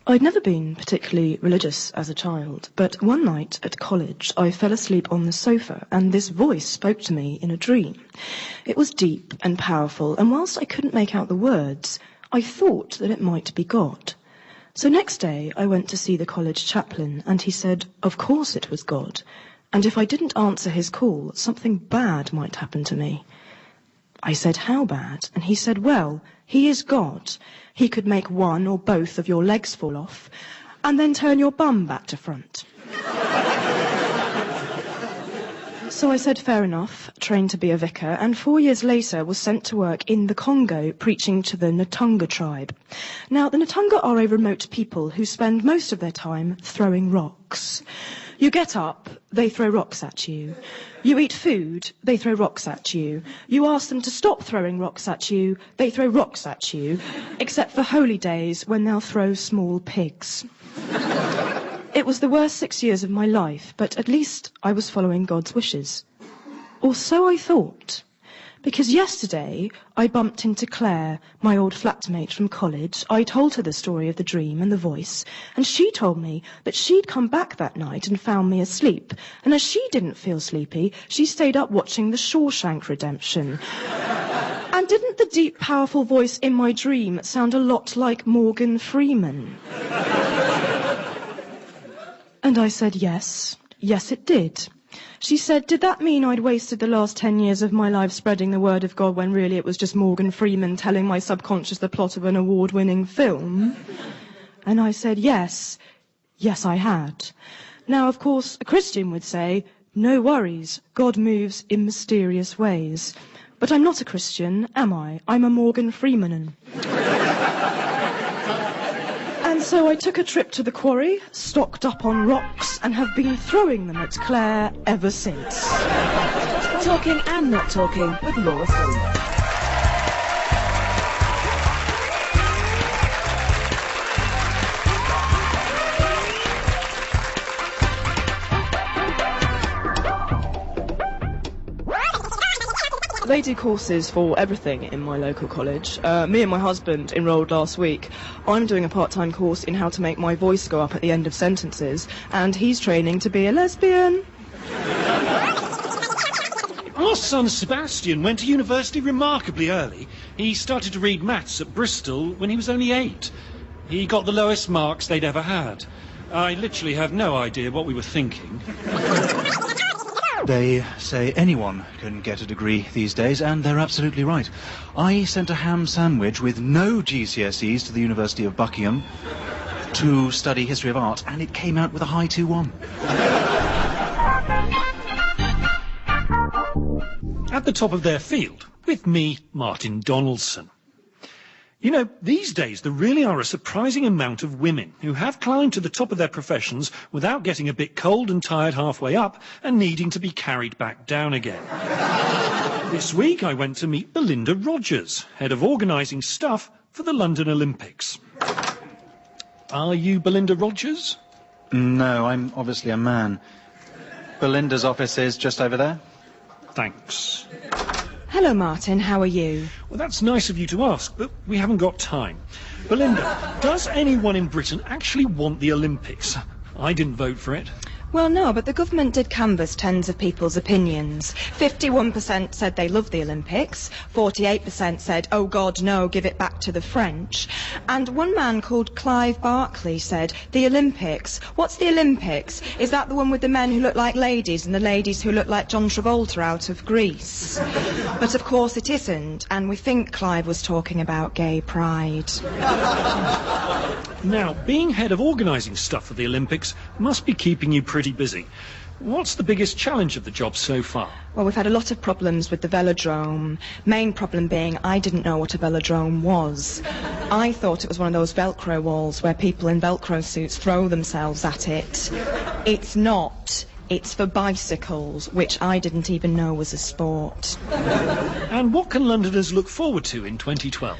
I'd never been particularly religious as a child, but one night at college I fell asleep on the sofa and this voice spoke to me in a dream. It was deep and powerful, and whilst I couldn't make out the words, I thought that it might be God. So next day I went to see the college chaplain, and he said, of course it was God, and if I didn't answer his call, something bad might happen to me. I said, how bad? And he said, well, he is God. He could make one or both of your legs fall off and then turn your bum back to front. So I said, fair enough, trained to be a vicar, and 4 years later was sent to work in the Congo preaching to the Natunga tribe. Now, the Natunga are a remote people who spend most of their time throwing rocks. You get up, they throw rocks at you. You eat food, they throw rocks at you. You ask them to stop throwing rocks at you, they throw rocks at you, except for holy days when they'll throw small pigs. It was the worst 6 years of my life, but at least I was following God's wishes. Or so I thought. Because yesterday I bumped into Claire, my old flatmate from college. I told her the story of the dream and the voice, and she told me that she'd come back that night and found me asleep. And as she didn't feel sleepy, she stayed up watching The Shawshank Redemption. And didn't the deep, powerful voice in my dream sound a lot like Morgan Freeman? And I said, yes, it did. She said, did that mean I'd wasted the last 10 years of my life spreading the word of God when really it was just Morgan Freeman telling my subconscious the plot of an award-winning film? And I said, yes, I had. Now, of course, a Christian would say, no worries, God moves in mysterious ways. But I'm not a Christian, am I? I'm a Morgan Freemanan. And so I took a trip to the quarry, stocked up on rocks, and have been throwing them at Claire ever since. Talking and Not Talking with Laura Solon. They do courses for everything in my local college. Me and my husband enrolled last week. I'm doing a part-time course in how to make my voice go up at the end of sentences, and he's training to be a lesbian. Our son Sebastian went to university remarkably early. He started to read maths at Bristol when he was only 8. He got the lowest marks they'd ever had. I literally have no idea what we were thinking. They say anyone can get a degree these days, and they're absolutely right. I sent a ham sandwich with no GCSEs to the University of Buckingham to study history of art, and it came out with a high 2-1. At the top of their field, with me, Martin Donaldson. You know, these days there really are a surprising amount of women who have climbed to the top of their professions without getting a bit cold and tired halfway up and needing to be carried back down again. This week I went to meet Belinda Rogers, head of organising stuff for the London Olympics. Are you Belinda Rogers? No, I'm obviously a man. Belinda's office is just over there. Thanks. Hello, Martin. How are you? Well, that's nice of you to ask, but we haven't got time. Belinda, does anyone in Britain actually want the Olympics? I didn't vote for it. Well, no, but the government did canvass tens of people's opinions. 51% said they love the Olympics, 48% said, oh God, no, give it back to the French. And one man called Clive Barclay said, the Olympics, what's the Olympics? Is that the one with the men who look like ladies and the ladies who look like John Travolta out of Greece? But of course it isn't, and we think Clive was talking about gay pride. Now, being head of organising stuff for the Olympics must be keeping you pretty busy. What's the biggest challenge of the job so far? Well, we've had a lot of problems with the velodrome. Main problem being I didn't know what a velodrome was. I thought it was one of those Velcro walls where people in Velcro suits throw themselves at it. It's not. It's for bicycles, which I didn't even know was a sport. And what can Londoners look forward to in 2012?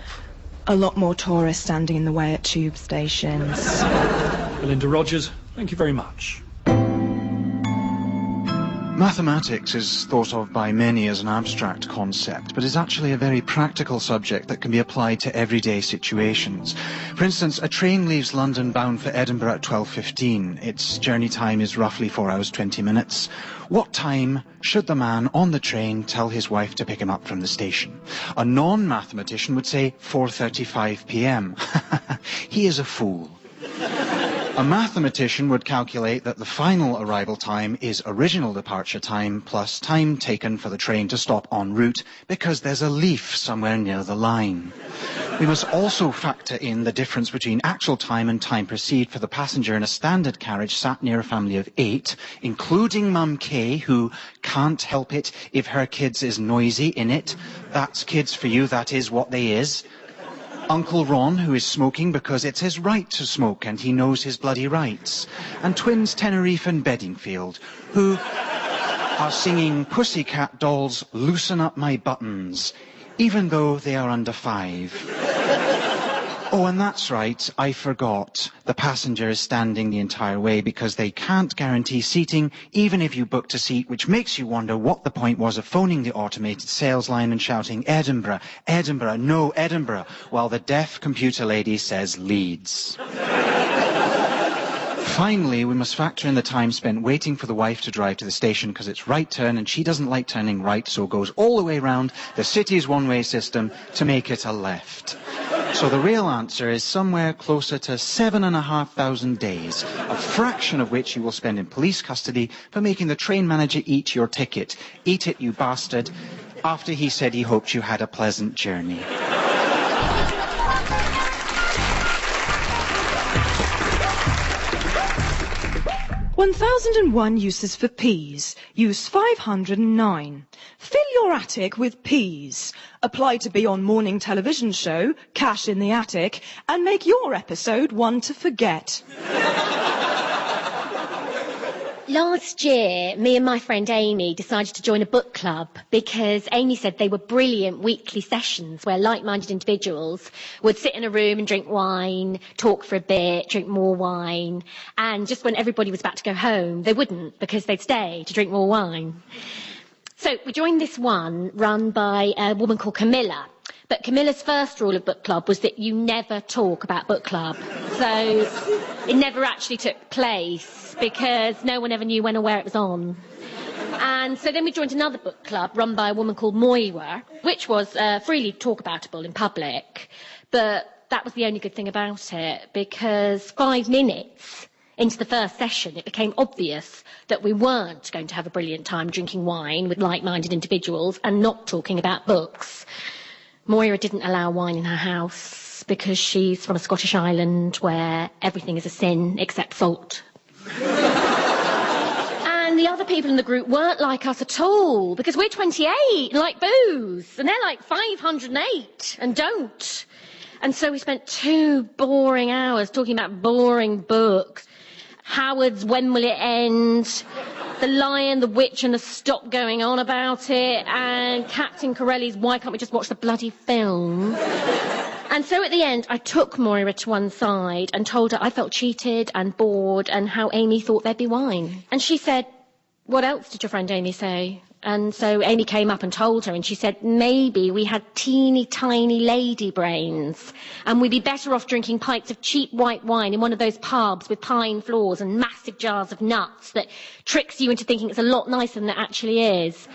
A lot more tourists standing in the way at tube stations. Belinda Rogers, thank you very much. Mathematics is thought of by many as an abstract concept, but is actually a very practical subject that can be applied to everyday situations. For instance, a train leaves London bound for Edinburgh at 12:15. Its journey time is roughly 4 hours 20 minutes. What time should the man on the train tell his wife to pick him up from the station? A non-mathematician would say 4:35 p.m. He is a fool. A mathematician would calculate that the final arrival time is original departure time plus time taken for the train to stop en route because there's a leaf somewhere near the line. We must also factor in the difference between actual time and time perceived for the passenger in a standard carriage sat near a family of 8, including Mum Kay, who can't help it if her kids is noisy in it. That's kids for you, that is what they is. Uncle Ron, who is smoking because it's his right to smoke and he knows his bloody rights. And twins Tenerife and Beddingfield, who are singing Pussycat Dolls' Loosen Up My Buttons, even though they are under 5. Oh, and that's right, I forgot. The passenger is standing the entire way because they can't guarantee seating, even if you booked a seat, which makes you wonder what the point was of phoning the automated sales line and shouting, Edinburgh, Edinburgh, no, Edinburgh, while the deaf computer lady says Leeds. Finally, we must factor in the time spent waiting for the wife to drive to the station because it's right turn and she doesn't like turning right, so goes all the way round the city's one-way system to make it a left. So the real answer is somewhere closer to 7,500 days, a fraction of which you will spend in police custody for making the train manager eat your ticket. Eat it, you bastard, after he said he hoped you had a pleasant journey. 1001 uses for peas. Use 509. Fill your attic with peas. Apply to be on morning television show, Cash in the Attic, and make your episode one to forget. Last year, me and my friend Amy decided to join a book club because Amy said they were brilliant weekly sessions where like-minded individuals would sit in a room and drink wine, talk for a bit, drink more wine, and just when everybody was about to go home, they wouldn't because they'd stay to drink more wine. So we joined this one run by a woman called Camilla. But Camilla's first rule of book club was that you never talk about book club. So it never actually took place because no one ever knew when or where it was on. And so then we joined another book club run by a woman called Moor, which was freely talk-aboutable in public. But that was the only good thing about it because 5 minutes into the first session, it became obvious that we weren't going to have a brilliant time drinking wine with like-minded individuals and not talking about books. Moira didn't allow wine in her house because she's from a Scottish island where everything is a sin except salt. And the other people in the group weren't like us at all because we're 28, like booze, and they're like 508 and don't. And so we spent 2 boring hours talking about boring books. Howard's When Will It End? The Lion, the Witch and the Stop going on about it, and Captain Corelli's Why Can't We Just Watch the Bloody Film? And so at the end, I took Moira to one side and told her I felt cheated and bored and how Amy thought there'd be wine. And she said, what else did your friend Amy say? And so Amy came up and told her, and she said, maybe we had teeny tiny lady brains and we'd be better off drinking pints of cheap white wine in one of those pubs with pine floors and massive jars of nuts that tricks you into thinking it's a lot nicer than it actually is.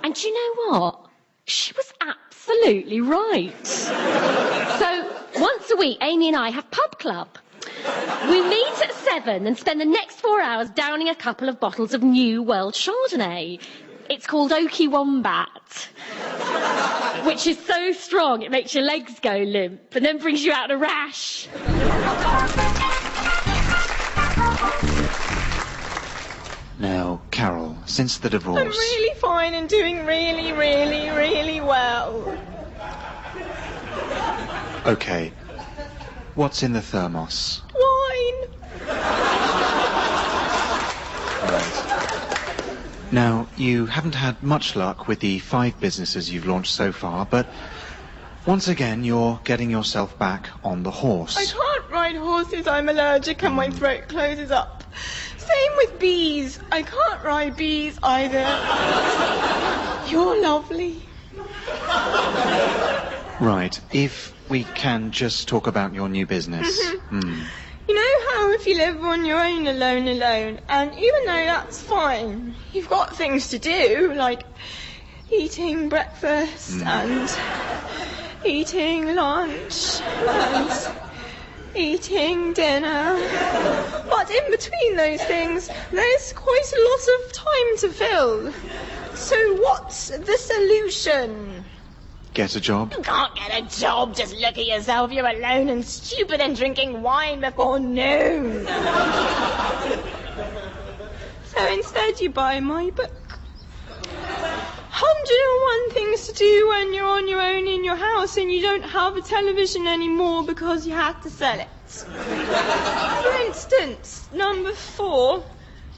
And do you know what? She was absolutely right. So once a week, Amy and I have pub club. We meet at 7 and spend the next 4 hours downing a couple of bottles of New World Chardonnay. It's called Oaky Wombat, which is so strong it makes your legs go limp and then brings you out a rash. Now, Carol, since the divorce... I'm really fine and doing really, really, really well. OK. What's in the thermos? Wine. Right. Now, you haven't had much luck with the 5 businesses you've launched so far, but once again, you're getting yourself back on the horse. I can't ride horses, I'm allergic and my throat closes up. So same with bees. I can't ride bees either. You're lovely. Right, if we can just talk about your new business. You know how if you live on your own alone, and even though that's fine, you've got things to do, like eating breakfast and eating lunch and eating dinner. But in between those things, there's quite a lot of time to fill. So what's the solution? Get a job? You can't get a job. Just look at yourself. You're alone and stupid and drinking wine before noon. So instead you buy my book. 101 things to do when you're on your own in your house and you don't have a television anymore because you had to sell it. For instance, number 4,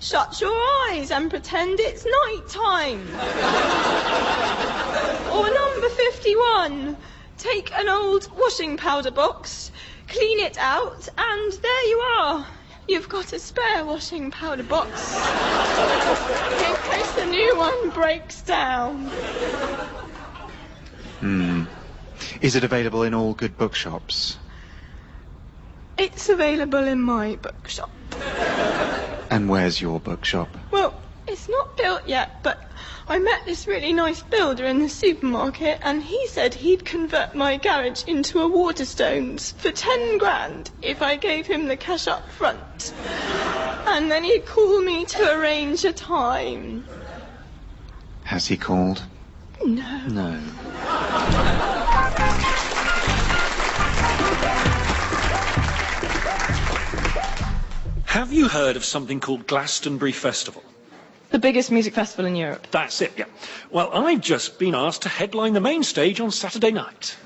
shut your eyes and pretend it's night time. Or number 51, take an old washing powder box, clean it out, and there you are. You've got a spare washing powder box. In case the new one breaks down. Is it available in all good bookshops? It's available in my bookshop. And where's your bookshop? Well, it's not built yet, but I met this really nice builder in the supermarket and he said he'd convert my garage into a Waterstones for 10 grand if I gave him the cash up front. And then he'd call me to arrange a time. Has he called? No. No. Have you heard of something called Glastonbury Festival? The biggest music festival in Europe. That's it, yeah. Well, I've just been asked to headline the main stage on Saturday night.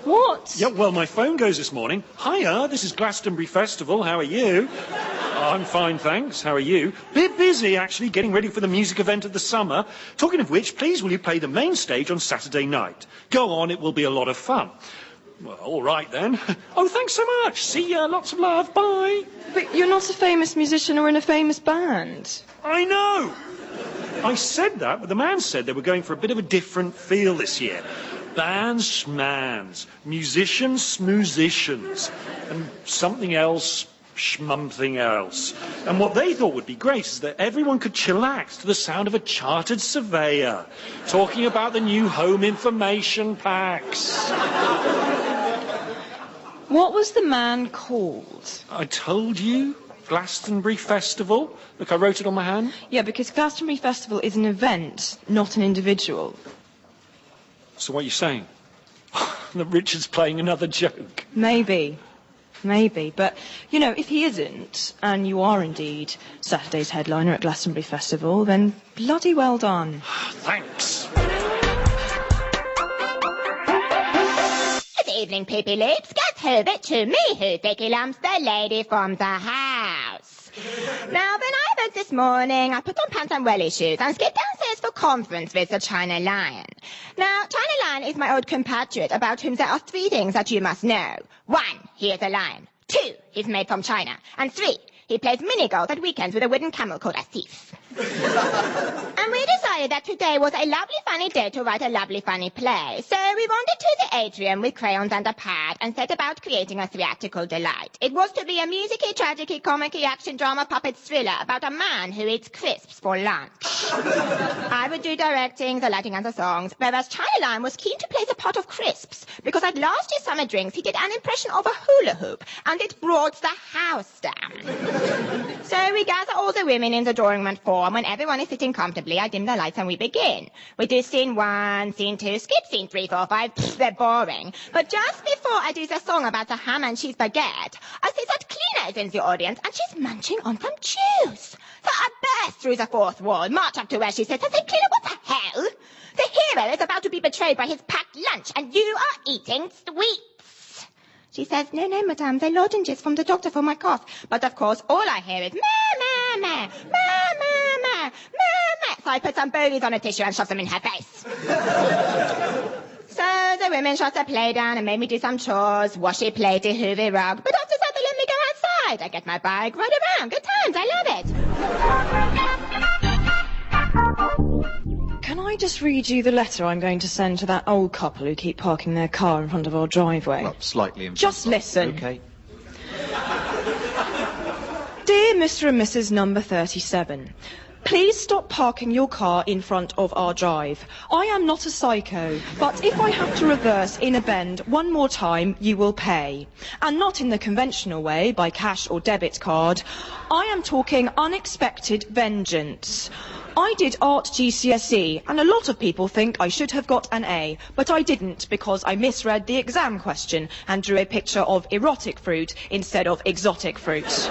What? Yeah, well, my phone goes this morning. Hiya, this is Glastonbury Festival. How are you? I'm fine, thanks. How are you? Bit busy, actually, getting ready for the music event of the summer. Talking of which, please will you play the main stage on Saturday night? Go on, it will be a lot of fun. Well, all right then. Oh, thanks so much. See ya. Lots of love. Bye. But you're not a famous musician or in a famous band. I know. I said that, but the man said they were going for a bit of a different feel this year. Bands, schmans. Musicians, smoozicians. And something else, schmumthing else. And what they thought would be great is that everyone could chillax to the sound of a chartered surveyor talking about the new home information packs. What was the man called? I told you, Glastonbury Festival. Look, I wrote it on my hand. Yeah, because Glastonbury Festival is an event, not an individual. So what are you saying? That Richard's playing another joke? Maybe. But, you know, if he isn't, and you are indeed Saturday's headliner at Glastonbury Festival, then bloody well done. Thanks. Good evening, Pippi Lips. Get over to me, who Vicky Lumps, the lady from the house. Now, when I woke this morning, I put on pants and welly shoes and skipped downstairs for conference with the China Lion. Now, China Lion is my old compatriot about whom there are 3 things that you must know. 1, he is a lion. 2, he's made from China. And 3, he plays mini-golf at weekends with a wooden camel called a thief. And we decided that today was a lovely funny day to write a lovely funny play. So we wandered to the atrium with crayons and a pad and set about creating a theatrical delight. It was to be a musicy, tragicy, comic-y, action, drama, puppet thriller about a man who eats crisps for lunch. I would do directing, the lighting and the songs, whereas China Lion was keen to play the part of crisps because at last year's summer drinks he did an impression of a hula hoop and it brought the house down. So we gather all the women in the drawing room at 4, and when everyone is sitting comfortably, I dim the lights and we begin. We do scene 1, scene 2, skip scene 3, 4, 5, they're boring. But just before I do the song about the ham and cheese baguette, I see that Cleaner is in the audience and she's munching on some juice. So I burst through the 4th wall, march up to where she sits and say, Cleaner, what the hell? The hero is about to be betrayed by his packed lunch and you are eating sweets. She says, no, madame, they're lozenges from the doctor for my cough. But, of course, all I hear is, ma. So I put some bolies on a tissue and shove them in her face. So the women shut the play down and made me do some chores, washy, platey, hoovy rug. But after that, they let me go outside. I get my bike, ride around. Good times. I love it. Can I just read you the letter I'm going to send to that old couple who keep parking their car in front of our driveway? Well, slightly in front. Just listen. Okay. Dear Mr. and Mrs. Number 37, please stop parking your car in front of our drive. I am not a psycho, but if I have to reverse in a bend one more time, you will pay. And not in the conventional way, by cash or debit card. I am talking unexpected vengeance. I did art GCSE, and a lot of people think I should have got an A, but I didn't because I misread the exam question and drew a picture of erotic fruit instead of exotic fruit.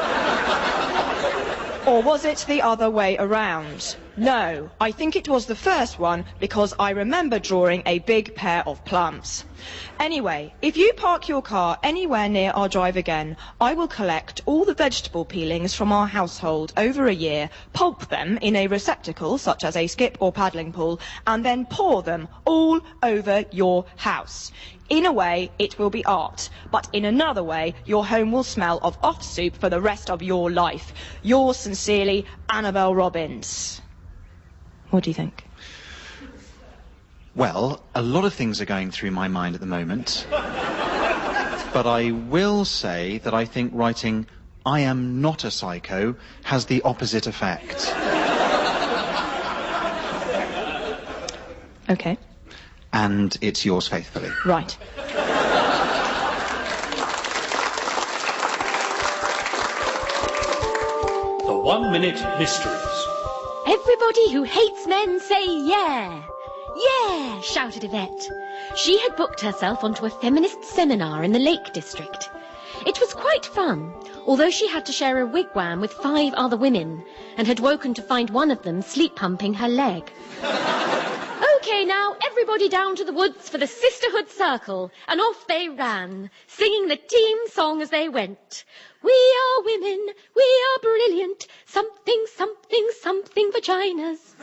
Or was it the other way around? No, I think it was the first one because I remember drawing a big pair of plums. Anyway, if you park your car anywhere near our drive again, I will collect all the vegetable peelings from our household over a year, pulp them in a receptacle such as a skip or paddling pool, and then pour them all over your house. In a way, it will be art, but in another way, your home will smell of off soup for the rest of your life. Yours sincerely, Annabel Robbins. What do you think? Well, a lot of things are going through my mind at the moment. But I will say that I think writing "I am not a psycho" has the opposite effect. Okay. And it's yours faithfully. Right. The 1 Minute Mysteries. Everybody who hates men say yeah. Yeah, shouted Yvette. She had booked herself onto a feminist seminar in the Lake District. It was quite fun, although she had to share a wigwam with 5 other women and had woken to find one of them sleep pumping her leg. Okay, now, everybody down to the woods for the Sisterhood Circle. And off they ran, singing the team song as they went. We are women, we are brilliant, something, something, something vaginas.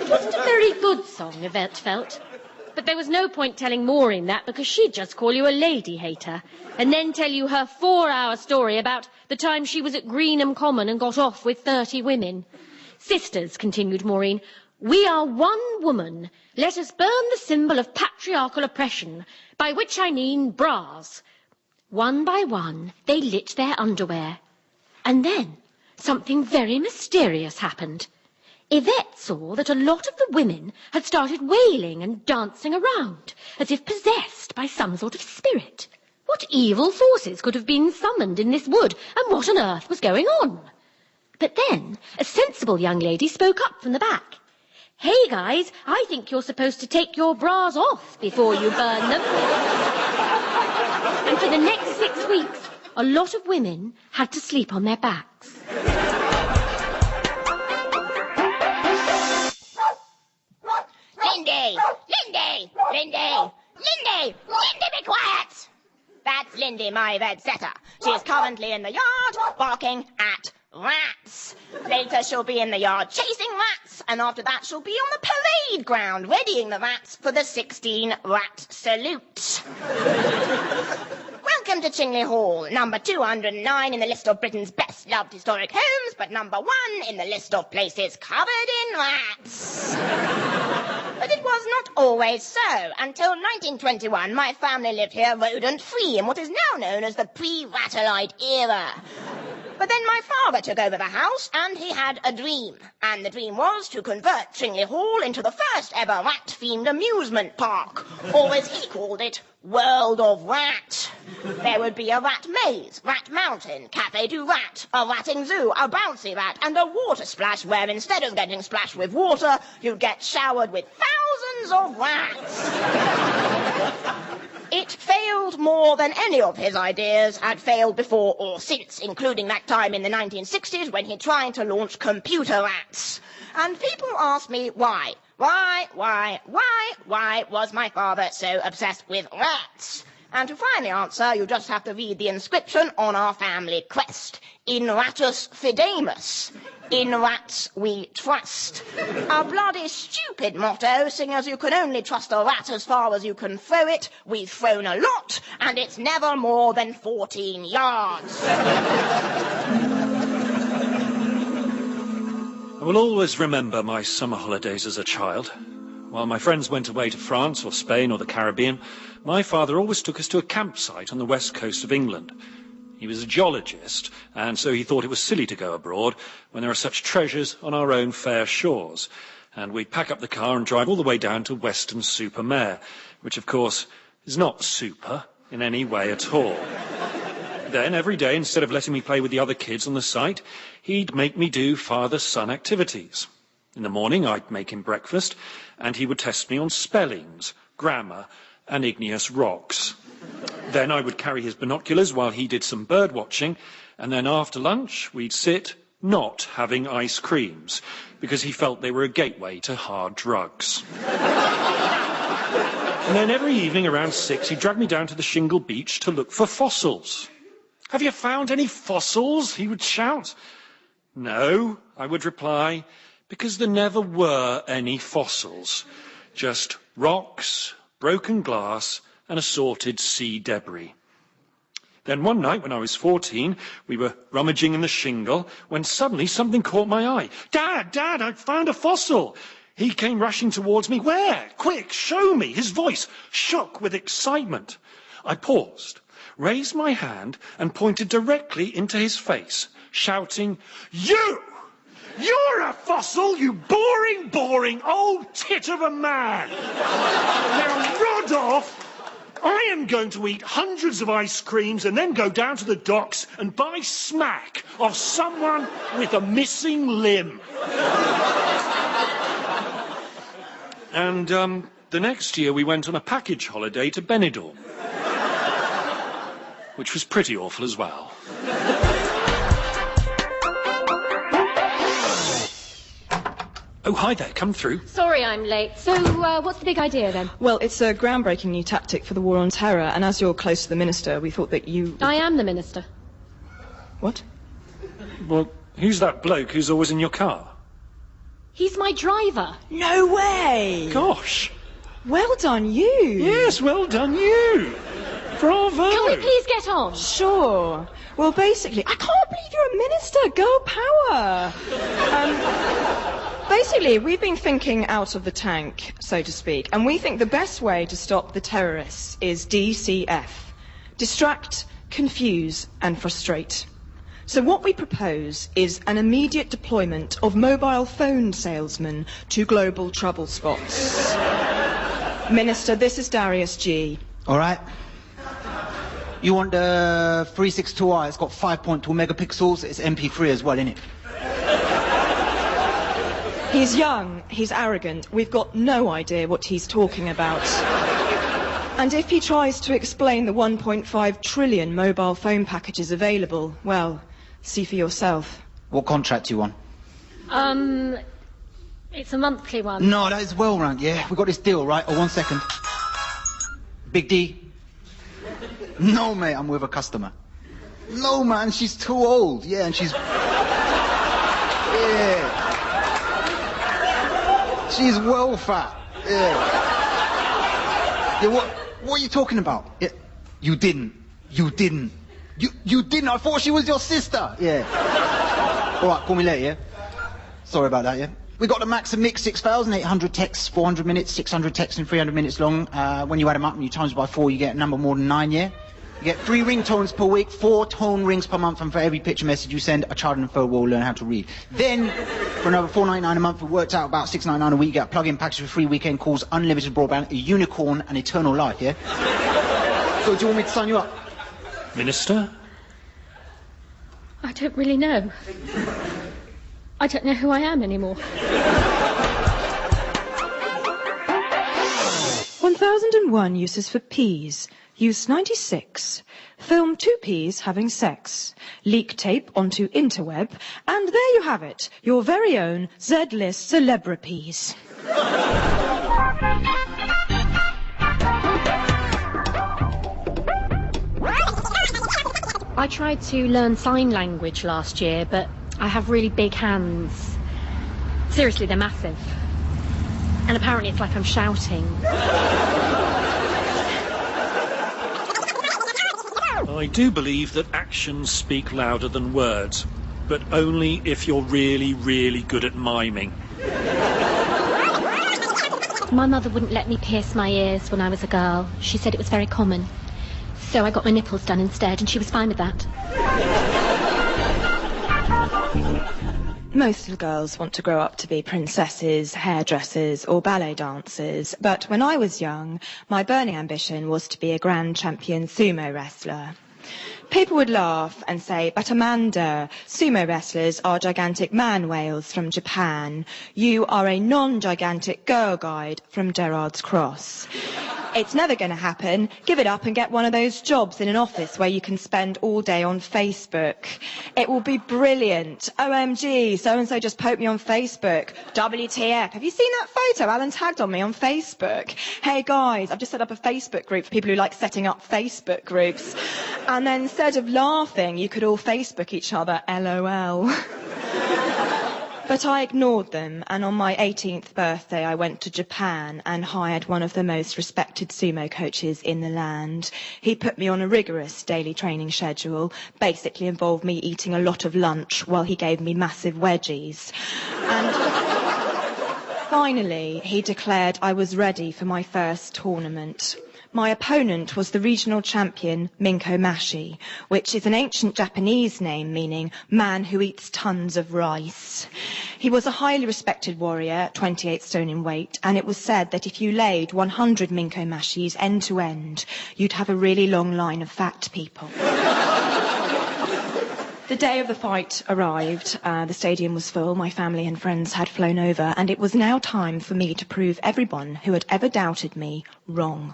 It wasn't a very good song, Yvette felt. But there was no point telling Maureen that because she'd just call you a lady hater and then tell you her 4-hour story about the time she was at Greenham Common and got off with 30 women. Sisters, continued Maureen, we are one woman. Let us burn the symbol of patriarchal oppression, by which I mean bras. One by one, they lit their underwear. And then something very mysterious happened. Yvette saw that a lot of the women had started wailing and dancing around, as if possessed by some sort of spirit. What evil forces could have been summoned in this wood, and what on earth was going on? But then a sensible young lady spoke up from the back. Hey guys, I think you're supposed to take your bras off before you burn them. And for the next 6 weeks, a lot of women had to sleep on their backs. Lindy! Lindy! Lindy! Lindy! Lindy, be quiet! That's Lindy, my red setter. She is currently in the yard, barking at rats. Later she'll be in the yard chasing rats, and after that she'll be on the parade ground readying the rats for the 16 rat salute. Welcome to Chingley Hall, number 209 in the list of Britain's best loved historic homes, but number 1 in the list of places covered in rats. But it was not always so. Until 1921, my family lived here rodent-free in what is now known as the pre-Rattelite era. But then my father took over the house, and he had a dream. And the dream was to convert Chingley Hall into the first ever rat-themed amusement park. Or as he called it, World of Rat. There would be a rat maze, rat mountain, cafe du rat, a ratting zoo, a bouncy rat, and a water splash where instead of getting splashed with water, you'd get showered with thousands of rats. It failed more than any of his ideas had failed before or since, including that time in the 1960s when he tried to launch computer rats. And people ask me why. Why was my father so obsessed with rats? And to find the answer, you just have to read the inscription on our family crest. In ratus fidemus. In rats we trust. A bloody stupid motto, seeing as you can only trust a rat as far as you can throw it. We've thrown a lot, and it's never more than 14 yards. I will always remember my summer holidays as a child. While my friends went away to France or Spain or the Caribbean, my father always took us to a campsite on the west coast of England. He was a geologist, and so he thought it was silly to go abroad when there are such treasures on our own fair shores. And we'd pack up the car and drive all the way down to Weston-super-Mare, which of course is not super in any way at all. Then, every day, instead of letting me play with the other kids on the site, he'd make me do father-son activities. In the morning, I'd make him breakfast, and he would test me on spellings, grammar, and igneous rocks. Then I would carry his binoculars while he did some bird watching, and then after lunch, we'd sit not having ice creams, because he felt they were a gateway to hard drugs. And then every evening around 6, he'd drag me down to the shingle beach to look for fossils. "Have you found any fossils?" he would shout. "No," I would reply, because there never were any fossils. Just rocks, broken glass, and assorted sea debris. Then one night when I was 14, we were rummaging in the shingle when suddenly something caught my eye. Dad, I found a fossil!" He came rushing towards me. "Where? Quick, show me!" His voice shook with excitement. I paused, raised my hand and pointed directly into his face, shouting, You're a fossil, you boring old tit of a man! Now rod off! I am going to eat hundreds of ice creams and then go down to the docks and buy smack of someone with a missing limb. And the next year we went on a package holiday to Benidorm, which was pretty awful as well. Oh, hi there, come through. Sorry I'm late. So, what's the big idea then? Well, it's a groundbreaking new tactic for the war on terror, and as you're close to the minister, we thought that you... I am the minister. What? Well, who's that bloke who's always in your car? He's my driver. No way! Gosh. Well done, you! Yes, well done you. Bravo. Can we please get on? Sure. Well, basically, I can't believe you're a minister. Girl power. Basically, we've been thinking out of the tank, so to speak, and we think the best way to stop the terrorists is DCF. Distract, confuse, and frustrate. So what we propose is an immediate deployment of mobile phone salesmen to global trouble spots. Minister, this is Darius G. All right. You want the 362i? It's got 5.2 megapixels. It's MP3 as well, innit? He's young, he's arrogant, we've got no idea what he's talking about. And if he tries to explain the 1.5 trillion mobile phone packages available, well, see for yourself. What contract you on? It's a monthly one. No, that is well ranked, yeah. We got this deal, right? Oh, 1 second. Big D. No, mate, I'm with a customer. No, man, she's too old. Yeah, and she's... Yeah. She's well fat. Yeah. Yeah, what are you talking about? Yeah. You didn't. You didn't. I thought she was your sister. Yeah. All right, call me later, yeah? Sorry about that, yeah? We got the max and mix, 6,800 texts, 400 minutes, 600 texts and 300 minutes long. When you add them up and you times by 4, you get a number more than 9, yeah? You get 3 ringtones per week, 4 tone rings per month, and for every picture message you send, a child in the third world will learn how to read. Then, for another $4.99 a month, it worked out about $6.99 a week. You get a plug-in package for free weekend calls, unlimited broadband, a unicorn, and eternal life, yeah? So do you want me to sign you up? Minister? I don't really know. I don't know who I am anymore. 1001 uses for peas. Use 96. Film 2 peas having sex. Leak tape onto interweb. And there you have it. Your very own Z-list celebrities. I tried to learn sign language last year, but I have really big hands. Seriously, they're massive. And apparently it's like I'm shouting. I do believe that actions speak louder than words, but only if you're really, really good at miming. My mother wouldn't let me pierce my ears when I was a girl. She said it was very common. So I got my nipples done instead, and she was fine with that. Most little girls want to grow up to be princesses, hairdressers, or ballet dancers, but when I was young, my burning ambition was to be a grand champion sumo wrestler. People would laugh and say, but Amanda, sumo wrestlers are gigantic man whales from Japan. You are a non-gigantic girl guide from Derard's Cross. It's never going to happen. Give it up and get one of those jobs in an office where you can spend all day on Facebook. It will be brilliant. OMG, so-and-so just poked me on Facebook. WTF. Have you seen that photo? Alan tagged on me on Facebook. Hey guys, I've just set up a Facebook group for people who like setting up Facebook groups. And then instead of laughing, you could all Facebook each other, LOL. But I ignored them, and on my 18th birthday I went to Japan and hired one of the most respected sumo coaches in the land. He put me on a rigorous daily training schedule, basically involved me eating a lot of lunch while he gave me massive wedgies. And finally, he declared I was ready for my first tournament. My opponent was the regional champion, Minko Mashi, which is an ancient Japanese name meaning man who eats tons of rice. He was a highly respected warrior, 28 stone in weight, and it was said that if you laid 100 Minko Mashis end to end, you'd have a really long line of fat people. The day of the fight arrived. The stadium was full. My family and friends had flown over, and it was now time for me to prove everyone who had ever doubted me wrong.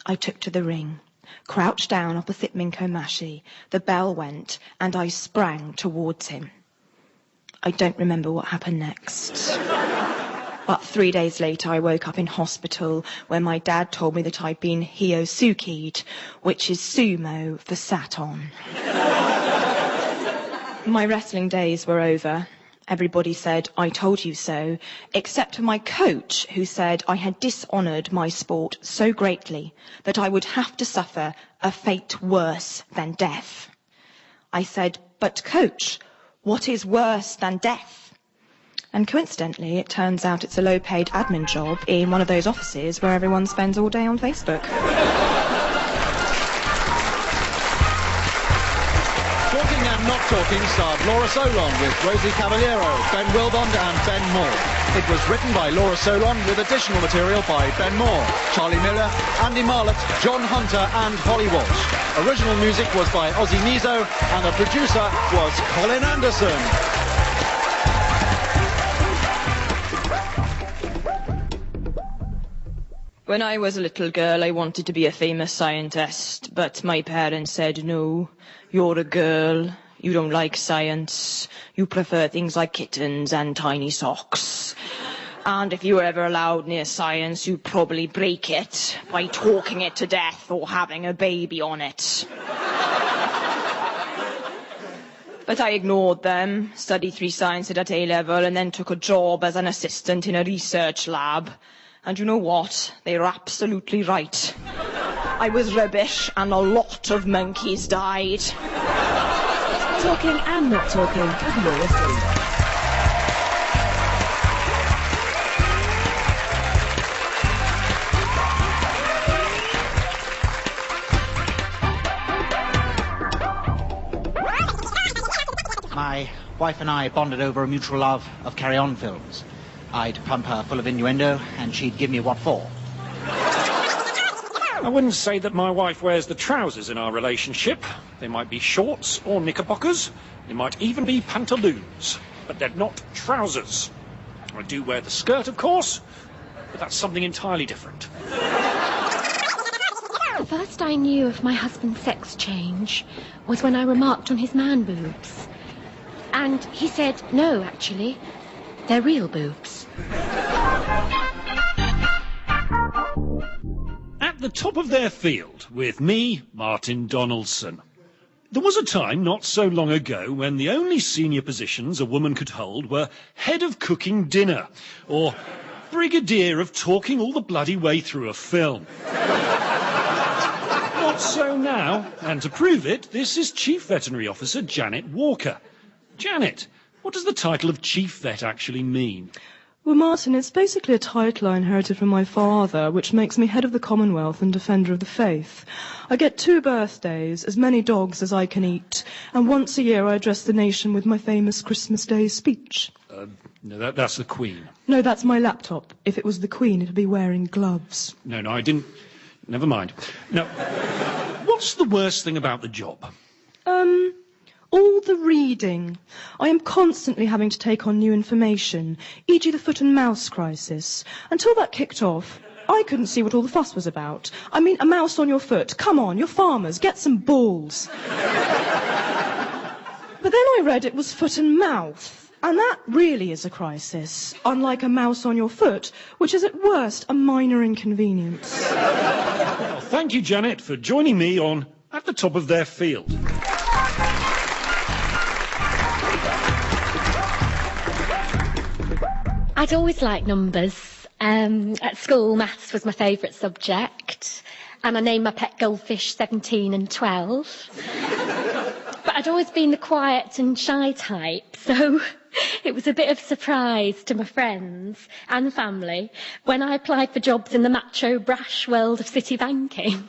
I took to the ring, crouched down opposite Minko Mashi. The bell went, and I sprang towards him. I don't remember what happened next. But 3 days later, I woke up in hospital where my dad told me that I'd been Hiosuki'd, which is sumo for sat on. My wrestling days were over. Everybody said, I told you so, except for my coach, who said I had dishonoured my sport so greatly that I would have to suffer a fate worse than death. I said, but coach, what is worse than death? And coincidentally, it turns out it's a low-paid admin job in one of those offices where everyone spends all day on Facebook. Talking and Not Talking starred Laura Solon with Rosie Cavaliero, Ben Willbond and Ben Moor. It was written by Laura Solon with additional material by Ben Moor, Charlie Miller, Andy Marlett, John Hunter and Holly Walsh. Original music was by Ozzy Nizo and the producer was Colin Anderson. When I was a little girl, I wanted to be a famous scientist, but my parents said, no, you're a girl, you don't like science, you prefer things like kittens and tiny socks. And if you were ever allowed near science, you'd probably break it by talking it to death or having a baby on it. But I ignored them, studied 3 sciences at A-level, and then took a job as an assistant in a research lab. And you know what? They were absolutely right. I was rubbish, and a lot of monkeys died. Talking and Not Talking with Laura Solon. My wife and I bonded over a mutual love of carry-on films. I'd pump her full of innuendo, and she'd give me what for. I wouldn't say that my wife wears the trousers in our relationship. They might be shorts or knickerbockers. They might even be pantaloons. But they're not trousers. I do wear the skirt, of course, but that's something entirely different. The first I knew of my husband's sex change was when I remarked on his man boobs. And he said, no, actually, they're real boobs. At the top of their field, with me, Martin Donaldson. There was a time not so long ago when the only senior positions a woman could hold were head of cooking dinner or brigadier of talking all the bloody way through a film. Not so now, and to prove it, this is Chief Veterinary Officer Janet Walker. Janet, what does the title of Chief Vet actually mean? Well, Martin, it's basically a title I inherited from my father, which makes me head of the Commonwealth and defender of the faith. I get 2 birthdays, as many dogs as I can eat, and once a year I address the nation with my famous Christmas Day speech. No, that's the Queen. No, that's my laptop. If it was the Queen, it'd be wearing gloves. No, I didn't. Never mind. Now, what's the worst thing about the job? All the reading. I am constantly having to take on new information, e.g. the foot and mouse crisis. Until that kicked off, I couldn't see what all the fuss was about. I mean, a mouse on your foot. Come on, you're farmers. Get some balls. But then I read it was foot and mouth. And that really is a crisis, unlike a mouse on your foot, which is at worst a minor inconvenience. Well, thank you, Janet, for joining me on At the Top of Their Field. I'd always liked numbers. At school, maths was my favourite subject. And I named my pet goldfish 17 and 12. But I'd always been the quiet and shy type, so it was a bit of a surprise to my friends and family when I applied for jobs in the macho, brash world of city banking.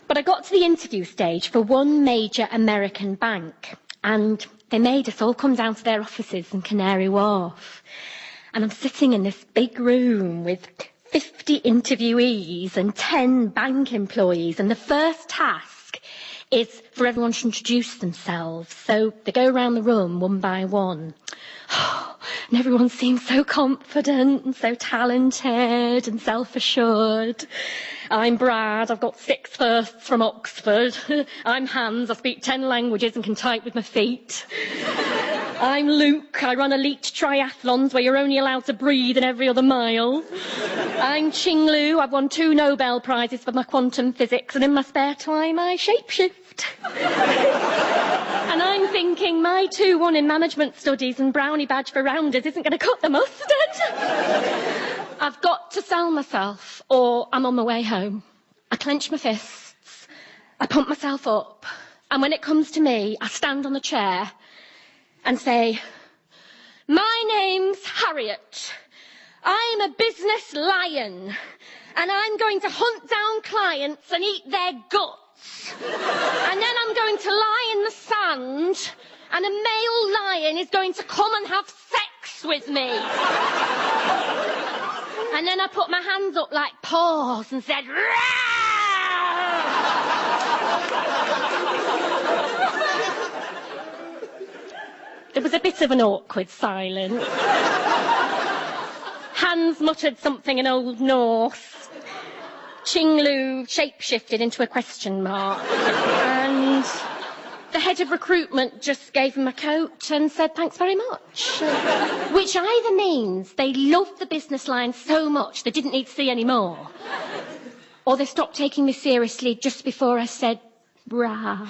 But I got to the interview stage for one major American bank, and they made us all come down to their offices in Canary Wharf. And I'm sitting in this big room with 50 interviewees and 10 bank employees, and the first task is for everyone to introduce themselves. So they go around the room one by one. And everyone seems so confident and so talented and self-assured. I'm Brad, I've got 6 firsts from Oxford. I'm Hans, I speak 10 languages and can type with my feet. I'm Luke, I run elite triathlons where you're only allowed to breathe in every other mile. I'm Qinglu, I've won 2 Nobel Prizes for my quantum physics, and in my spare time I shapeshift. And I'm thinking my 2-1 in management studies and brownie badge for rounders isn't going to cut the mustard. I've got to sell myself or I'm on my way home. I clench my fists, I pump myself up, and when it comes to me, I stand on the chair and say, my name's Harriet. I'm a business lion, and I'm going to hunt down clients and eat their guts. And then I'm going to lie in the sand, and a male lion is going to come and have sex with me. And then I put my hands up like paws and said, There was a bit of an awkward silence. Hans muttered something in Old Norse. Qinglu shapeshifted into a question mark. And the head of recruitment just gave him a coat and said, thanks very much. Which either means they loved the business line so much they didn't need to see any more, or they stopped taking me seriously just before I said, brah.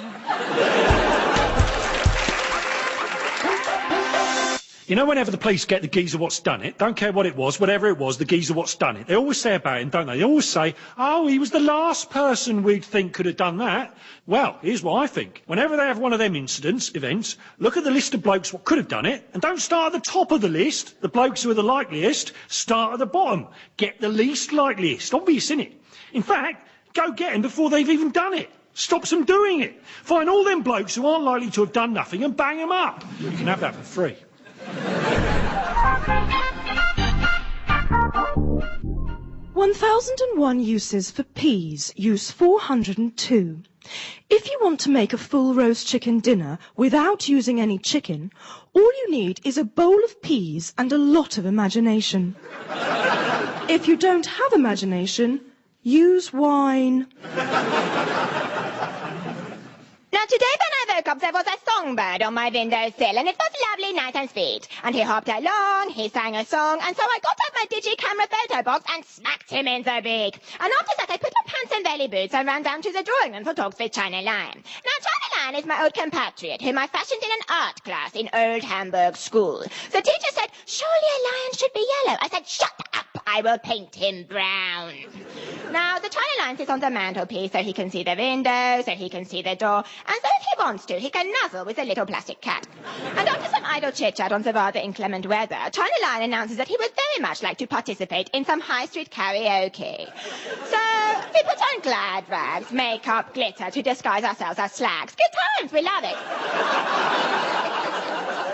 You know, whenever the police get the geezer what's done it, don't care what it was, whatever it was, the geezer what's done it, they always say about him, don't they? They always say, oh, he was the last person we'd think could have done that. Well, here's what I think. Whenever they have one of them events, look at the list of blokes what could have done it, and don't start at the top of the list, the blokes who are the likeliest, start at the bottom. Get the least likeliest. Obvious, innit? In fact, go get them before they've even done it. Stops them doing it. Find all them blokes who aren't likely to have done nothing and bang them up. You can have that for free. 1001 uses for peas, use 402. If you want to make a full roast chicken dinner without using any chicken, all you need is a bowl of peas and a lot of imagination. If you don't have imagination, use wine. Now today when I woke up there was a songbird on my windowsill, and it was lovely, nice and sweet. And he hopped along, he sang a song, and so I got out my digi-camera photo box and smacked him in the beak. And after that I put on pants and belly boots and ran down to the drawing room for talks with China Lime. Now China Lion is my old compatriot, whom I fashioned in an art class in Old Hamburg School. The teacher said, surely a lion should be yellow. I said, shut up, I will paint him brown. Now, the China Lion sits on the mantelpiece so he can see the window, so he can see the door, and so if he wants to, he can nuzzle with a little plastic cat. And after some idle chit-chat on the rather inclement weather, China Lion announces that he would very much like to participate in some high street karaoke. So, we put on glad rags, makeup, glitter to disguise ourselves as slags. Good times, we love it.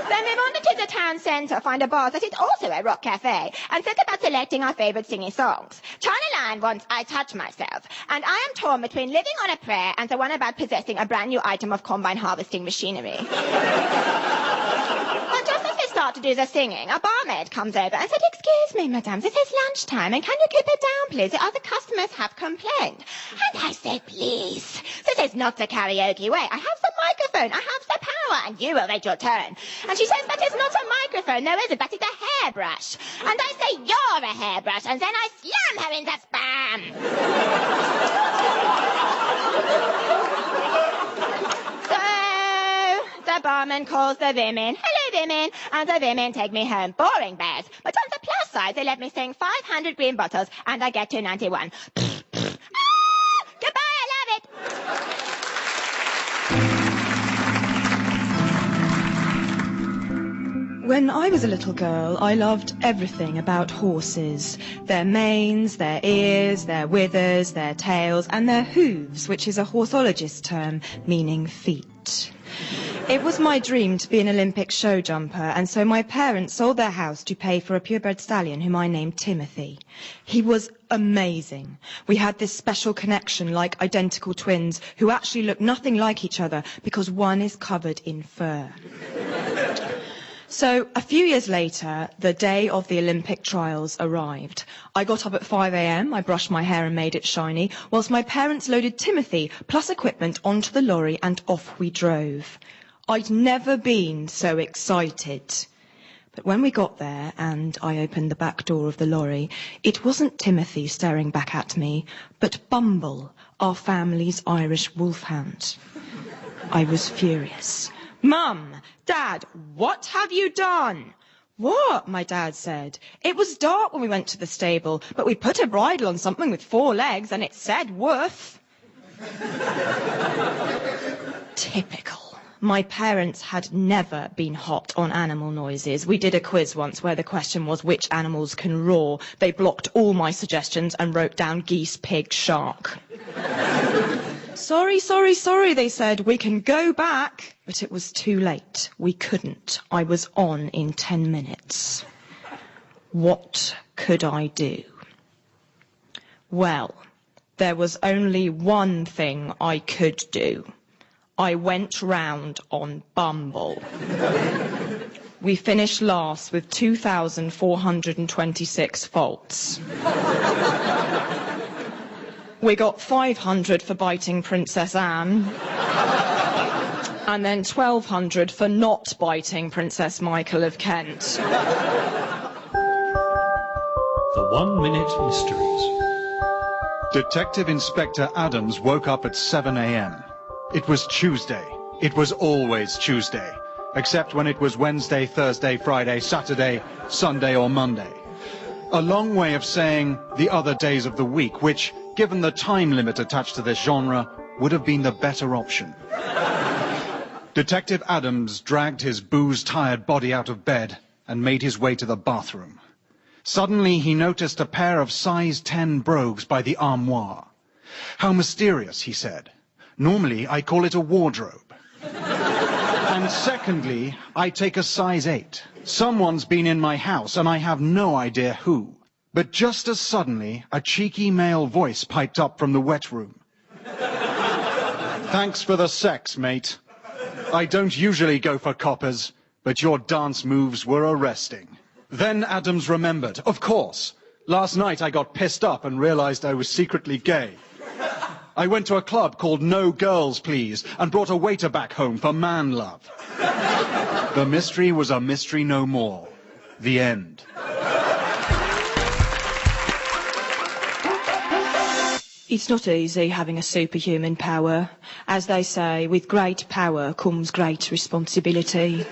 Then we wandered to the town centre, find a bar that is also a rock cafe, and set about selecting our favourite singing songs. China Lion wants I Touch Myself, and I am torn between Living on a Prayer and the one about possessing a brand new item of combine harvesting machinery. But just as we start to do the singing, a barmaid comes over and said, excuse me, madame, this is lunchtime, and can you keep it down, please? The other customers have complained. And I said, please, this is not the karaoke way. I have the microphone, I have the power, and you will wait your turn. And she says, that is not a microphone, no, is it? That is a hairbrush. And I say, you're a hairbrush, and then I slam her in the spam. The barman calls the women, hello women, and the women take me home. Boring bears. But on the plus side, they let me sing 500 green bottles, and I get 291. Goodbye, I love it. When I was a little girl, I loved everything about horses. Their manes, their ears, their withers, their tails, and their hooves, which is a horsologist term meaning feet. It was my dream to be an Olympic show jumper, and so my parents sold their house to pay for a purebred stallion whom I named Timothy. He was amazing. We had this special connection like identical twins who actually look nothing like each other because one is covered in fur. So, a few years later, the day of the Olympic trials arrived. I got up at 5 a.m, I brushed my hair and made it shiny, whilst my parents loaded Timothy plus equipment onto the lorry and off we drove. I'd never been so excited. But when we got there and I opened the back door of the lorry, it wasn't Timothy staring back at me, but Bumble, our family's Irish wolfhound. I was furious. Mum, Dad, what have you done? What? My dad said. It was dark when we went to the stable, but we put a bridle on something with 4 legs and it said woof. Typical. My parents had never been hot on animal noises. We did a quiz once where the question was which animals can roar. They blocked all my suggestions and wrote down geese, pig, shark. Sorry, they said. We can go back. But it was too late. We couldn't. I was on in 10 minutes. What could I do? Well, there was only one thing I could do. I went round on Bumble. We finished last with 2,426 faults. We got 500 for biting Princess Anne. And then 1,200 for not biting Princess Michael of Kent. The 1 Minute Mysteries. Detective Inspector Adams woke up at 7 a.m. It was Tuesday. It was always Tuesday, except when it was Wednesday, Thursday, Friday, Saturday, Sunday or Monday. A long way of saying the other days of the week, which, given the time limit attached to this genre, would have been the better option. Detective Adams dragged his booze-tired body out of bed and made his way to the bathroom. Suddenly he noticed a pair of size 10 brogues by the armoire. How mysterious, he said. Normally I call it a wardrobe. And secondly, I take a size 8. Someone's been in my house and I have no idea who. But just as suddenly, a cheeky male voice piped up from the wet room. Thanks for the sex, mate. I don't usually go for coppers, but your dance moves were arresting. Then Adams remembered, of course. Last night I got pissed up and realized I was secretly gay. I went to a club called No Girls Please and brought a waiter back home for man love. The mystery was a mystery no more. The end. It's not easy having a superhuman power. As they say, with great power comes great responsibility.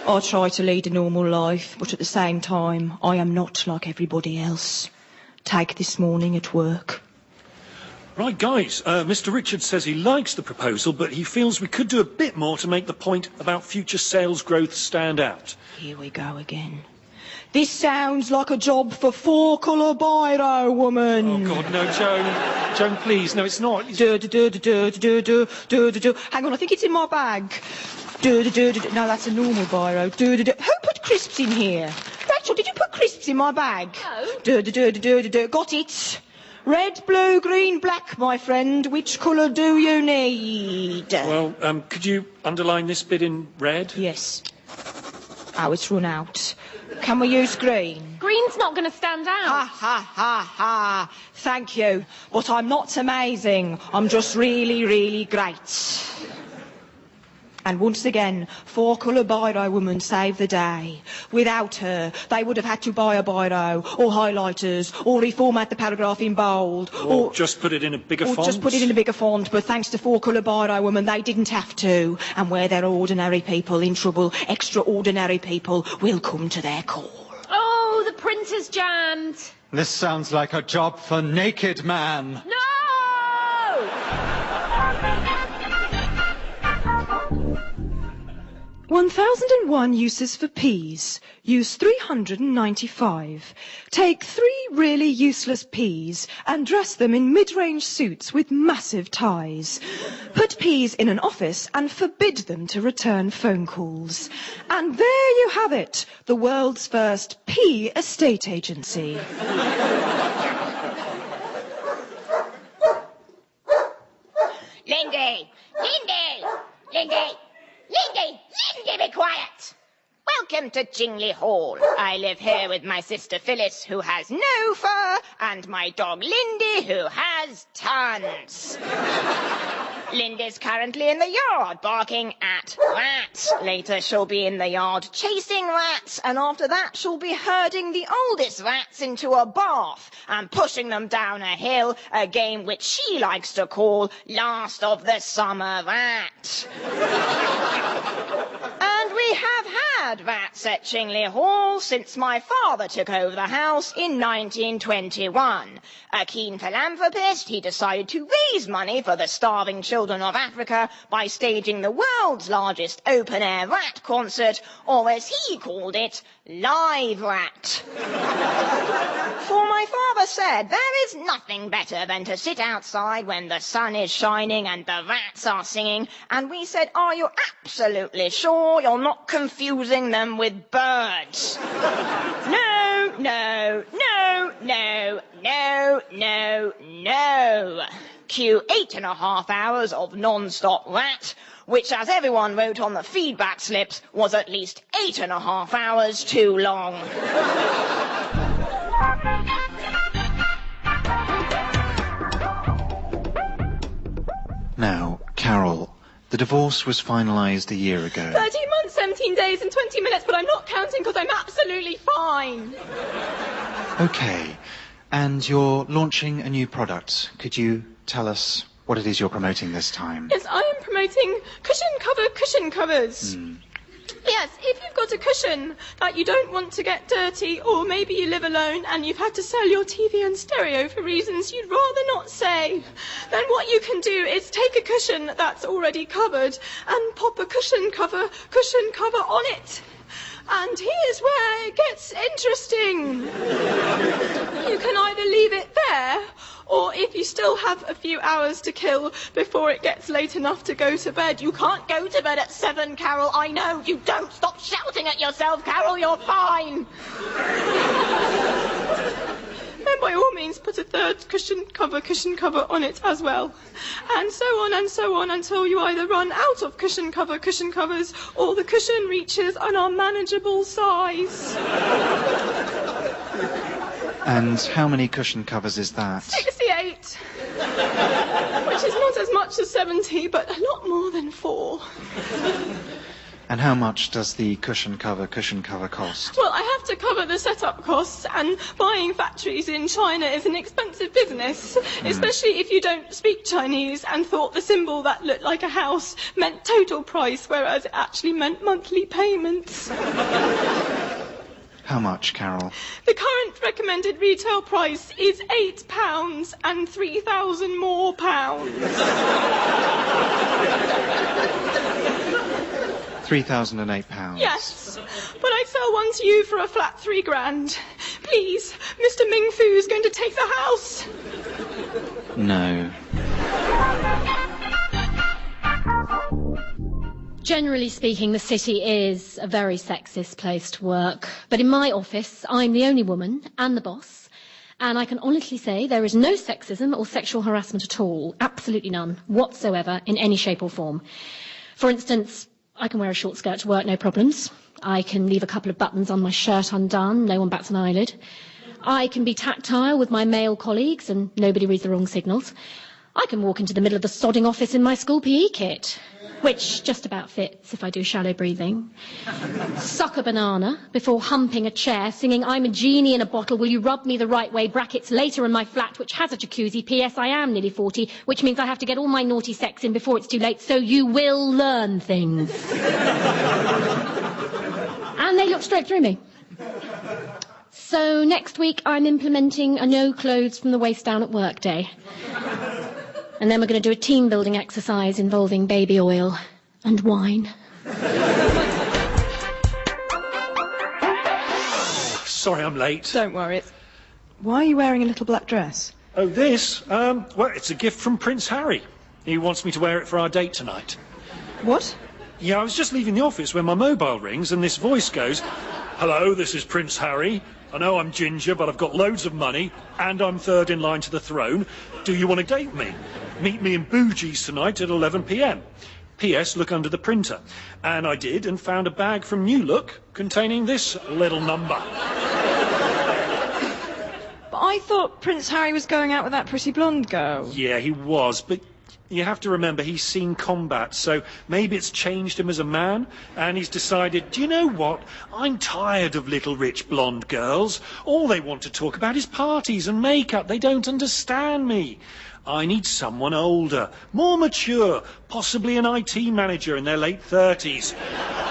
I try to lead a normal life, but at the same time, I am not like everybody else. Take this morning at work. Right, guys, Mr. Richards says he likes the proposal, but he feels we could do a bit more to make the point about future sales growth stand out. Here we go again. This sounds like a job for four-colour biro, woman. Oh, God, no, Joan. Joan, please. No, it's not. Hang on, I think it's in my bag. No, that's a normal biro. Who put crisps in here? Rachel, did you put crisps in my bag? No. Got it. Red, blue, green, black, my friend. Which colour do you need? Well, could you underline this bit in red? Yes. Oh, it's run out. Can we use green? Green's not going to stand out. Ha, ha, ha, ha. Thank you. But I'm not amazing. I'm just really, really great. And once again, four-colour biro woman saved the day. Without her, they would have had to buy a biro, or highlighters, or reformat the paragraph in bold, or just put it in a bigger font. Or just put it in a bigger font, but thanks to four-colour biro woman, they didn't have to. And where there are ordinary people in trouble, extraordinary people will come to their call. Oh, the printer's jammed. This sounds like a job for Naked Man. No! 1001 uses for peas. Use 395. Take 3 really useless peas and dress them in mid-range suits with massive ties. Put peas in an office and forbid them to return phone calls. And there you have it, the world's first pea estate agency. Lindy! Lindy! Lindy! Lindy! Lindy, be quiet! Welcome to Jingley Hall. I live here with my sister Phyllis, who has no fur, and my dog Lindy, who has tons. Lindy's currently in the yard barking at rats. Later she'll be in the yard chasing rats, and after that she'll be herding the oldest rats into a bath and pushing them down a hill, a game which she likes to call Last of the Summer Rat. And we have had rats at Chingley Hall since my father took over the house in 1921. A keen philanthropist, he decided to raise money for the starving children of Africa by staging the world's largest open-air rat concert, or as he called it, Live Rat. For my father said, there is nothing better than to sit outside when the sun is shining and the rats are singing, and we said, are you absolutely sure you're not confusing them with birds? No, no, no, no, no, no, no. Cue 8.5 hours of non-stop rat, which, as everyone wrote on the feedback slips, was at least 8.5 hours too long. Now, Carol, the divorce was finalised a year ago. 13 months, 17 days and 20 minutes, but I'm not counting because I'm absolutely fine. Okay, and you're launching a new product. Could you tell us what it is you're promoting this time? Yes, I am promoting cushion covers. Yes, if you've got a cushion that you don't want to get dirty, or maybe you live alone and you've had to sell your TV and stereo for reasons you'd rather not say, then what you can do is take a cushion that's already covered and pop a cushion cover on it. And here's where it gets interesting. You can either leave it there, or if you still have a few hours to kill before it gets late enough to go to bed. You can't go to bed at 7, Carol. I know you don't. Stop shouting at yourself, Carol. You're fine. Then by all means put a third cushion cover on it as well. And so on until you either run out of cushion covers or the cushion reaches an unmanageable size. And how many cushion covers is that? 68. Which is not as much as 70, but a lot more than 4. And how much does the cushion cover cost? Well, I have to cover the setup costs, and buying factories in China is an expensive business, especially if you don't speak Chinese and thought the symbol that looked like a house meant total price, whereas it actually meant monthly payments. How much, Carol? The current recommended retail price is £8 and 3,000 more pounds. 3,008 pounds. Yes, but I'd sell one to you for a flat £3,000. Please, Mr. Ming Fu's going to take the house. No. Generally speaking, the city is a very sexist place to work. But in my office, I'm the only woman and the boss. And I can honestly say there is no sexism or sexual harassment at all. Absolutely none, whatsoever, in any shape or form. For instance, I can wear a short skirt to work, no problems. I can leave a couple of buttons on my shirt undone, no one bats an eyelid. I can be tactile with my male colleagues and nobody reads the wrong signals. I can walk into the middle of the sodding office in my school PE kit, which just about fits if I do shallow breathing. Suck a banana before humping a chair, singing "I'm a genie in a bottle, will you rub me the right way, brackets later in my flat, which has a jacuzzi, PS I am nearly 40, which means I have to get all my naughty sex in before it's too late, so you will learn things." And they look straight through me. So next week I'm implementing a no clothes from the waist down at work day. And then we're going to do a team building exercise involving baby oil and wine. Sorry I'm late. Don't worry. Why are you wearing a little black dress? Oh, this? Well, it's a gift from Prince Harry. He wants me to wear it for our date tonight. What? Yeah, I was just leaving the office when my mobile rings and this voice goes, "Hello, this is Prince Harry. I know I'm ginger, but I've got loads of money, and I'm third in line to the throne. Do you want to date me? Meet me in Boogie's tonight at 11 p.m. P.S. Look under the printer." And I did, and found a bag from New Look containing this little number. But I thought Prince Harry was going out with that pretty blonde girl. Yeah, he was, but you have to remember he's seen combat, so maybe it's changed him as a man, and he's decided, do you know what? I'm tired of little rich blonde girls. All they want to talk about is parties and makeup. They don't understand me. I need someone older, more mature, possibly an IT manager in their late 30s,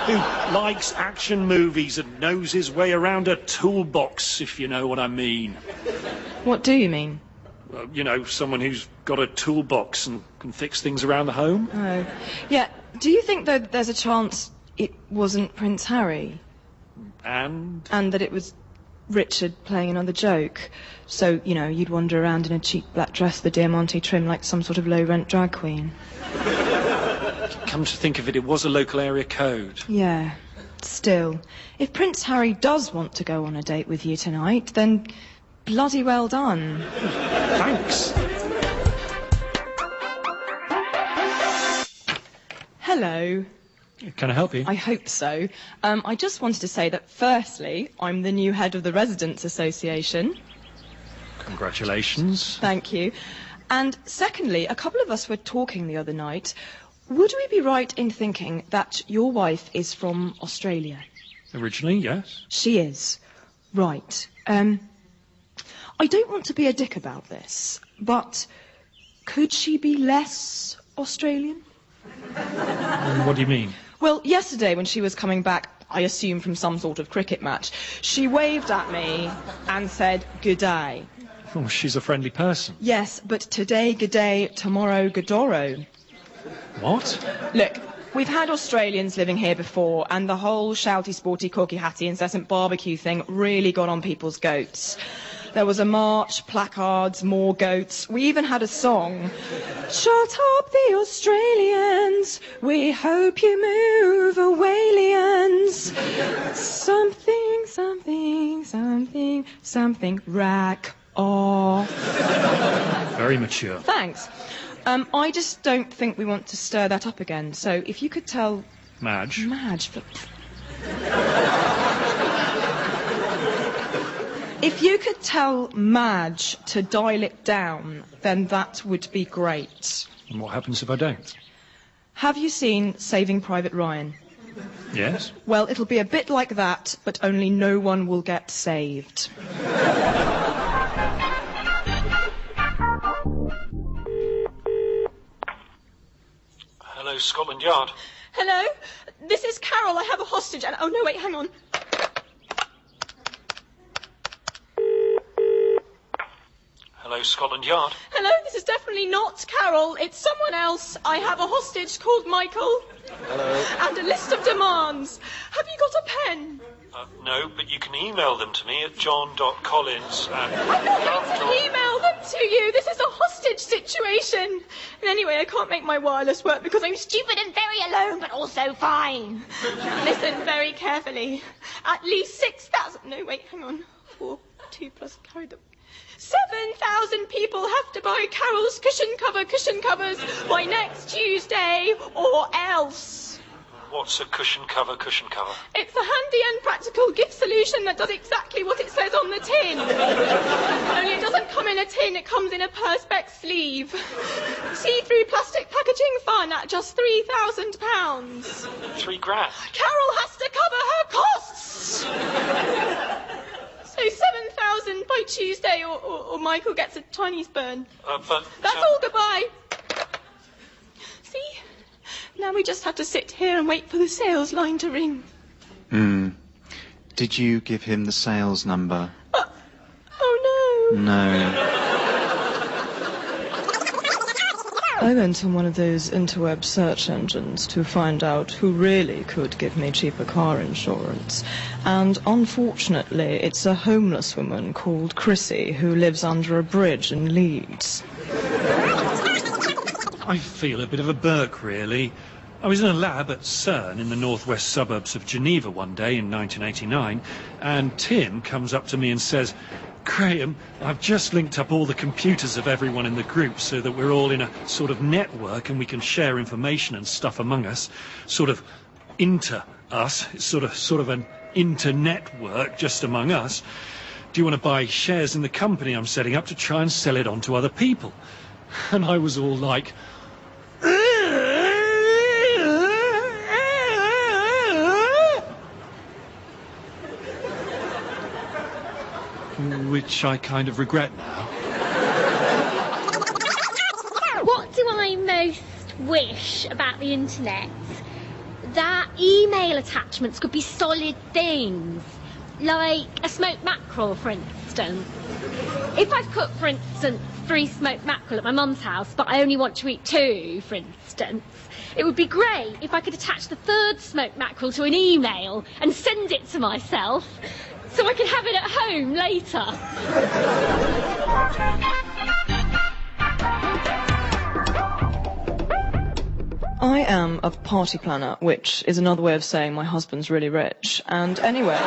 who likes action movies and knows his way around a toolbox, if you know what I mean. What do you mean? You know, someone who's got a toolbox and can fix things around the home. Oh. Yeah, do you think, though, there's a chance it wasn't Prince Harry? And that it was Richard playing another joke? So, you know, you'd wander around in a cheap black dress, the Diamante trim, like some sort of low-rent drag queen. Come to think of it, it was a local area code. Yeah, still. If Prince Harry does want to go on a date with you tonight, then bloody well done. Thanks. Hello. Can I help you? I hope so. I just wanted to say that, firstly, I'm the new head of the Residents' Association. Congratulations. Thank you. And secondly, a couple of us were talking the other night. Would we be right in thinking that your wife is from Australia? Originally, yes. She is. Right. I don't want to be a dick about this, but could she be less Australian? What do you mean? Well, yesterday when she was coming back, I assume from some sort of cricket match, she waved at me and said, "Good day." Oh, she's a friendly person. Yes, but today, good day, tomorrow, godoro. What? Look, we've had Australians living here before, and the whole shouty, sporty, corky, hatty, incessant barbecue thing really got on people's goats. There was a march, placards, more goats. We even had a song. Shut up the Australians, we hope you move awalians. Something, something, something, something, rack off. Very mature. Thanks. I just don't think we want to stir that up again, so if you could tell... Madge. If you could tell Madge to dial it down, then that would be great. And what happens if I don't? Have you seen Saving Private Ryan? Yes? Well, it'll be a bit like that, but only no one will get saved. Hello, Scotland Yard. Hello? This is Carol. I have a hostage and... Oh, no, wait, hang on. Hello, Scotland Yard. Hello, this is definitely not Carol. It's someone else. I have a hostage called Michael. Hello. And a list of demands. Have you got a pen? No, but you can email them to me at john.collins. I'm not going to email them to you. This is a hostage situation. And anyway, I can't make my wireless work because I'm stupid and very alone, but also fine. Listen very carefully. At least 6,000... No, wait, hang on. 4, 2 plus... Carry the... 7,000 people have to buy Carol's cushion covers by next Tuesday, or else. What's a cushion cover? It's a handy and practical gift solution that does exactly what it says on the tin. Only it doesn't come in a tin, it comes in a perspex sleeve. See-through plastic packaging fun at just £3,000. £3,000. Carol has to cover her costs. So 7,000 by Tuesday, or Michael gets a Chinese burn. That's all, goodbye. See? Now we just have to sit here and wait for the sales line to ring. Did you give him the sales number? Oh, no. No. I went on one of those interweb search engines to find out who really could give me cheaper car insurance. And unfortunately, it's a homeless woman called Chrissy who lives under a bridge in Leeds. I feel a bit of a Burke, really. I was in a lab at CERN in the northwest suburbs of Geneva one day in 1989, and Tim comes up to me and says, "Graham, I've just linked up all the computers of everyone in the group so that we're all in a sort of network and we can share information and stuff among us. Sort of inter-us. It's sort of an inter-network just among us. Do you want to buy shares in the company I'm setting up to try and sell it on to other people?" And I was all like... which I kind of regret now. What do I most wish about the internet? That email attachments could be solid things, like a smoked mackerel, for instance. If I've cooked, for instance, 3 smoked mackerel at my mum's house, but I only want to eat 2, for instance, it would be great if I could attach the 3rd smoked mackerel to an email and send it to myself, so I can have it at home later. I am a party planner, which is another way of saying my husband's really rich. And anyway...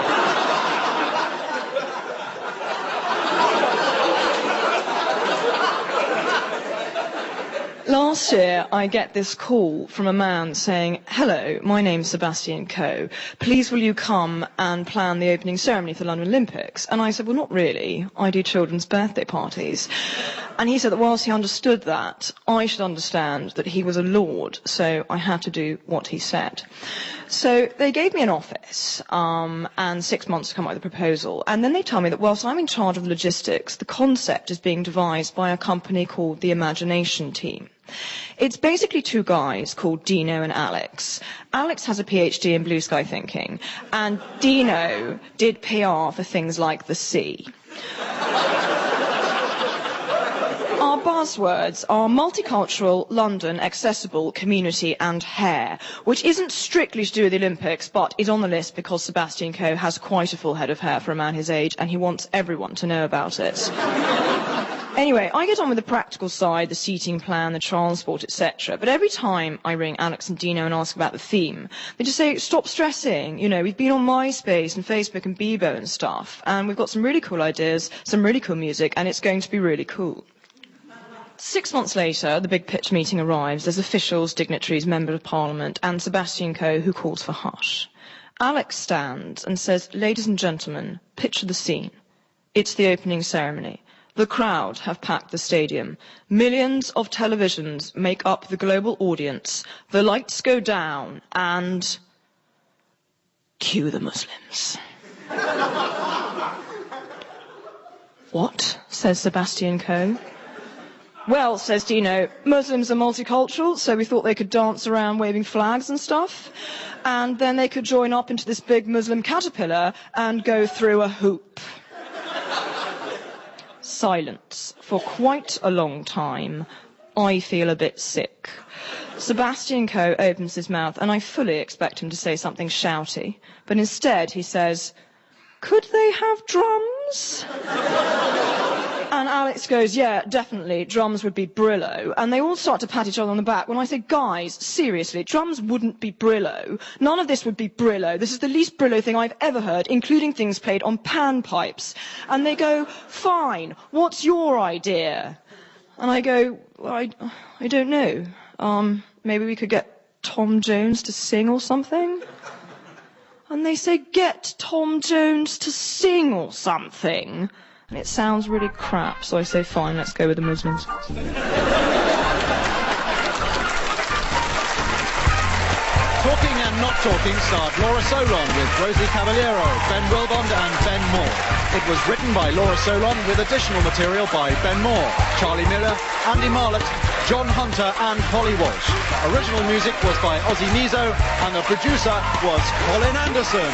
Last year, I get this call from a man saying, "Hello, my name's Sebastian Coe. Please will you come and plan the opening ceremony for the London Olympics?" And I said, "Well, not really. I do children's birthday parties." And he said that whilst he understood that, I should understand that he was a lord, so I had to do what he said. So they gave me an office and 6 months to come up with a proposal. And then they tell me that whilst I'm in charge of the logistics, the concept is being devised by a company called the Imagination Team. It's basically 2 guys called Dino and Alex. Alex has a PhD in blue sky thinking, and Dino did PR for things like the sea. Our buzzwords are multicultural, London, accessible, community and hair, which isn't strictly to do with the Olympics, but is on the list because Sebastian Coe has quite a full head of hair for a man his age, and he wants everyone to know about it. Anyway, I get on with the practical side, the seating plan, the transport, etc. But every time I ring Alex and Dino and ask about the theme, they just say, "Stop stressing. You know, we've been on MySpace and Facebook and Bebo and stuff, and we've got some really cool ideas, some really cool music, and it's going to be really cool." 6 months later, the big pitch meeting arrives. There's officials, dignitaries, members of parliament, and Sebastian Coe, who calls for hush. Alex stands and says, "Ladies and gentlemen, picture the scene. It's the opening ceremony. The crowd have packed the stadium. Millions of televisions make up the global audience. The lights go down and..." Cue the Muslims. What? Says Sebastian Coe. Well, says Dino, Muslims are multicultural, so we thought they could dance around waving flags and stuff, and then they could join up into this big Muslim caterpillar and go through a hoop. Silence for quite a long time. I feel a bit sick. Sebastian Coe opens his mouth, and I fully expect him to say something shouty, but instead he says, "Could they have drums?" And Alex goes, "Yeah, definitely, drums would be Brillo." And they all start to pat each other on the back when I say, "Guys, seriously, drums wouldn't be Brillo. None of this would be Brillo. This is the least Brillo thing I've ever heard, including things played on panpipes." And they go, "Fine, what's your idea?" And I go, "Well, I don't know. Maybe we could get Tom Jones to sing or something?" And they say, "Get Tom Jones to sing or something." And it sounds really crap, so I say, fine, let's go with the Muslims. Talking and Not Talking starred Laura Solon with Rosie Cavaliero, Ben Willbond and Ben Moor. It was written by Laura Solon with additional material by Ben Moor, Charlie Miller, Andy Marlett, John Hunter and Polly Walsh. Original music was by Ozzy Mizo and the producer was Colin Anderson.